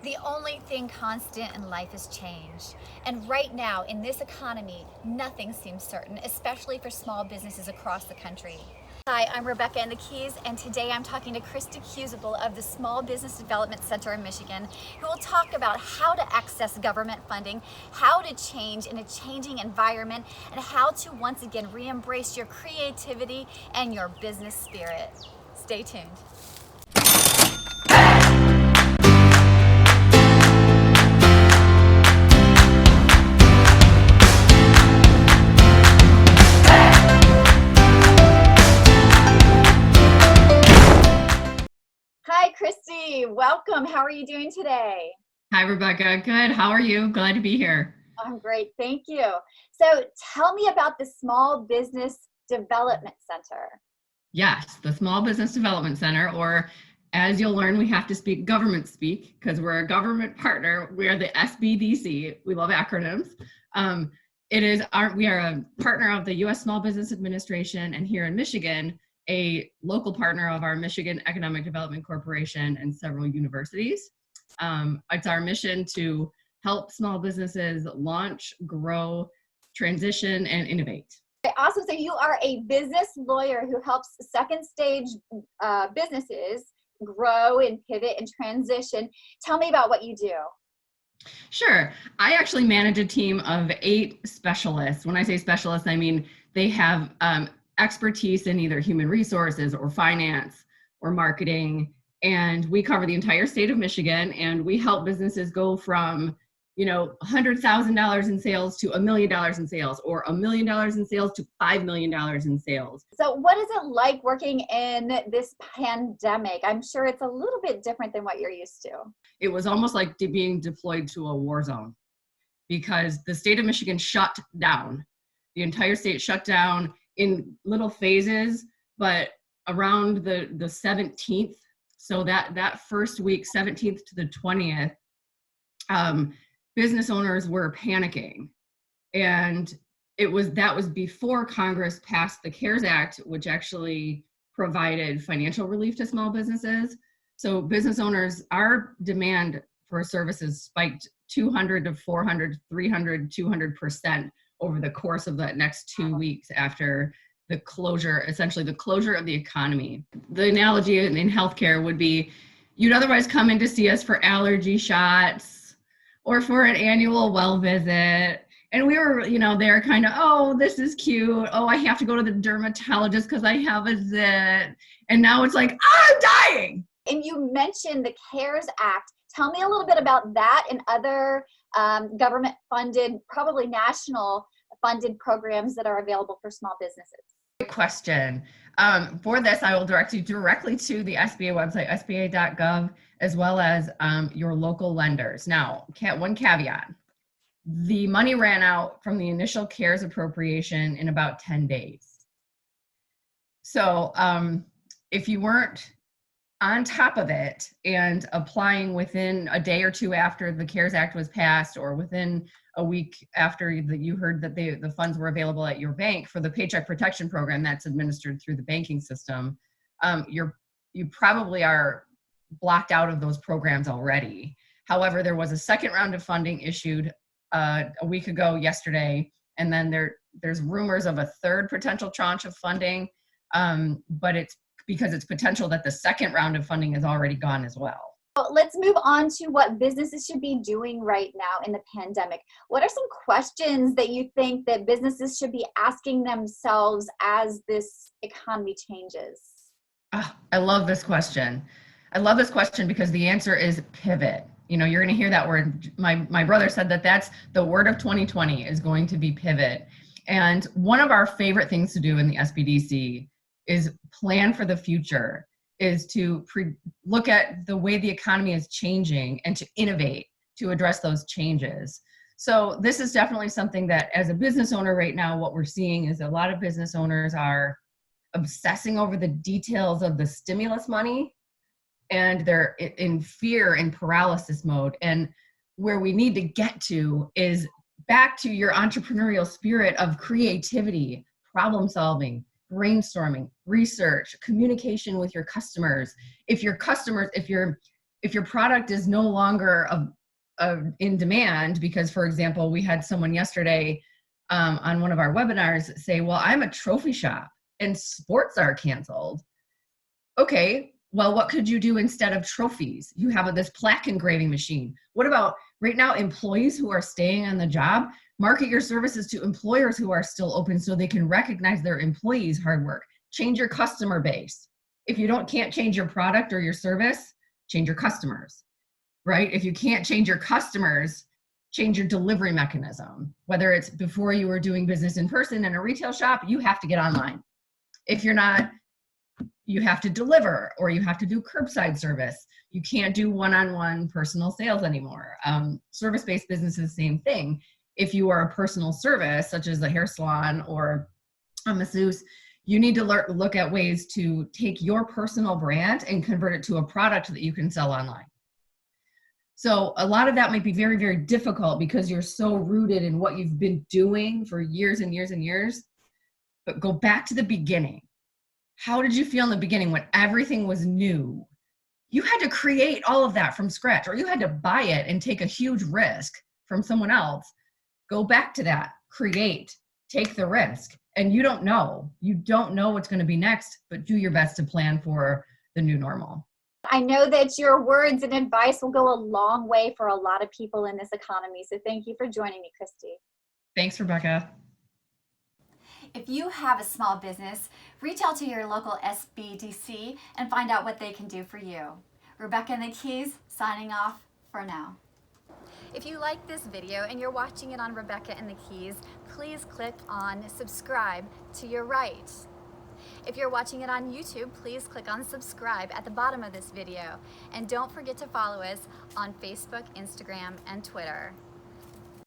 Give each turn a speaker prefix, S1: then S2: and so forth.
S1: The only thing constant in life is change. And right now, in this economy, nothing seems certain, especially for small businesses across the country. Hi, I'm Rebecca in the Keys, and today I'm talking to Kristi Kozubal of the Small Business Development Center in Michigan, who will talk about how to access government funding, how to change in a changing environment, and how to once again re-embrace your creativity and your business spirit. Stay tuned. Hi, Kristi. Welcome. How are you doing today?
S2: Hi, Rebecca. Good. How are you? Glad to be here.
S1: I'm great. Thank you. So tell me about the Small Business Development Center.
S2: Yes, the Small Business Development Center, or as you'll learn, we have to speak government speak because we're a government partner. We are the SBDC. We love acronyms. We are a partner of the U.S. Small Business Administration, and here in Michigan, a local partner of our Michigan Economic Development Corporation and several universities. It's our mission to help small businesses launch, grow, transition, and innovate.
S1: Awesome. So you are a business lawyer who helps second stage businesses grow and pivot and transition. Tell me about what you do.
S2: Sure. I actually manage a team of 8 specialists. When I say specialists, I mean they have expertise in either human resources or finance or marketing. And we cover the entire state of Michigan, and we help businesses go from, $100,000 in sales to $1 million in sales, or $1 million in sales to $5 million in sales.
S1: So what is it like working in this pandemic? I'm sure it's a little bit different than what you're used to.
S2: It was almost like being deployed to a war zone because the state of Michigan shut down. The entire state shut down in little phases, but around the 17th, so that first week, 17th to the 20th, business owners were panicking. And that was before Congress passed the CARES Act, which actually provided financial relief to small businesses. So business owners, our demand for services spiked 200 to 400, 300, 200% over the course of the next 2 weeks after the closure, essentially the closure of the economy. The analogy in healthcare would be, you'd otherwise come in to see us for allergy shots or for an annual well visit. And we were, there kind of, oh, this is cute. Oh, I have to go to the dermatologist because I have a zit. And now it's like, I'm dying.
S1: And you mentioned the CARES Act. Tell me a little bit about that and other government funded, probably national funded programs that are available for small businesses.
S2: Great question. For this, I will direct you directly to the SBA website, sba.gov, as well as your local lenders. Now, one caveat. The money ran out from the initial CARES appropriation in about 10 days. So if you weren't on top of it and applying within a day or two after the CARES Act was passed, or within a week after you heard that the funds were available at your bank for the Paycheck Protection Program that's administered through the banking system, you probably are blocked out of those programs already. However, there was a second round of funding issued a week ago yesterday, and then there's rumors of a third potential tranche of funding, but it's because it's potential that the second round of funding is already gone as well.
S1: Well, let's move on to what businesses should be doing right now in the pandemic. What are some questions that you think that businesses should be asking themselves as this economy changes?
S2: Oh, I love this question. I love this question because the answer is pivot. You're going to hear that word. My brother said that's the word of 2020 is going to be pivot. And one of our favorite things to do in the SBDC is plan for the future, is to look at the way the economy is changing and to innovate to address those changes. So this is definitely something that, as a business owner right now, what we're seeing is a lot of business owners are obsessing over the details of the stimulus money, and they're in fear and paralysis mode. And where we need to get to is back to your entrepreneurial spirit of creativity, problem solving, brainstorming, research, communication with your customers. If your If your product is no longer in demand, because, for example, we had someone yesterday on one of our webinars say, well, I'm a trophy shop and sports are canceled. Okay, well, what could you do instead of trophies? You have this plaque engraving machine. What about right now, employees who are staying on the job? Market your services to employers who are still open so they can recognize their employees' hard work. Change your customer base. If you can't change your product or your service, change your customers, right? If you can't change your customers, change your delivery mechanism. Whether it's before you were doing business in person in a retail shop, you have to get online. If you're not, you have to deliver, or you have to do curbside service. You can't do one-on-one personal sales anymore. Service-based businesses, same thing. If you are a personal service, such as a hair salon or a masseuse, you need to look at ways to take your personal brand and convert it to a product that you can sell online. So a lot of that might be very, very difficult because you're so rooted in what you've been doing for years and years and years. But go back to the beginning. How did you feel in the beginning when everything was new? You had to create all of that from scratch, or you had to buy it and take a huge risk from someone else. Go back to that, create, take the risk. And you don't know what's going to be next, but do your best to plan for the new normal.
S1: I know that your words and advice will go a long way for a lot of people in this economy. So thank you for joining me, Kristi.
S2: Thanks, Rebecca.
S1: If you have a small business, reach out to your local SBDC and find out what they can do for you. Rebecca and the Keys signing off for now. If you like this video and you're watching it on Rebecca and the Keys, please click on subscribe to your right. If you're watching it on YouTube, please click on subscribe at the bottom of this video. And don't forget to follow us on Facebook, Instagram, and Twitter.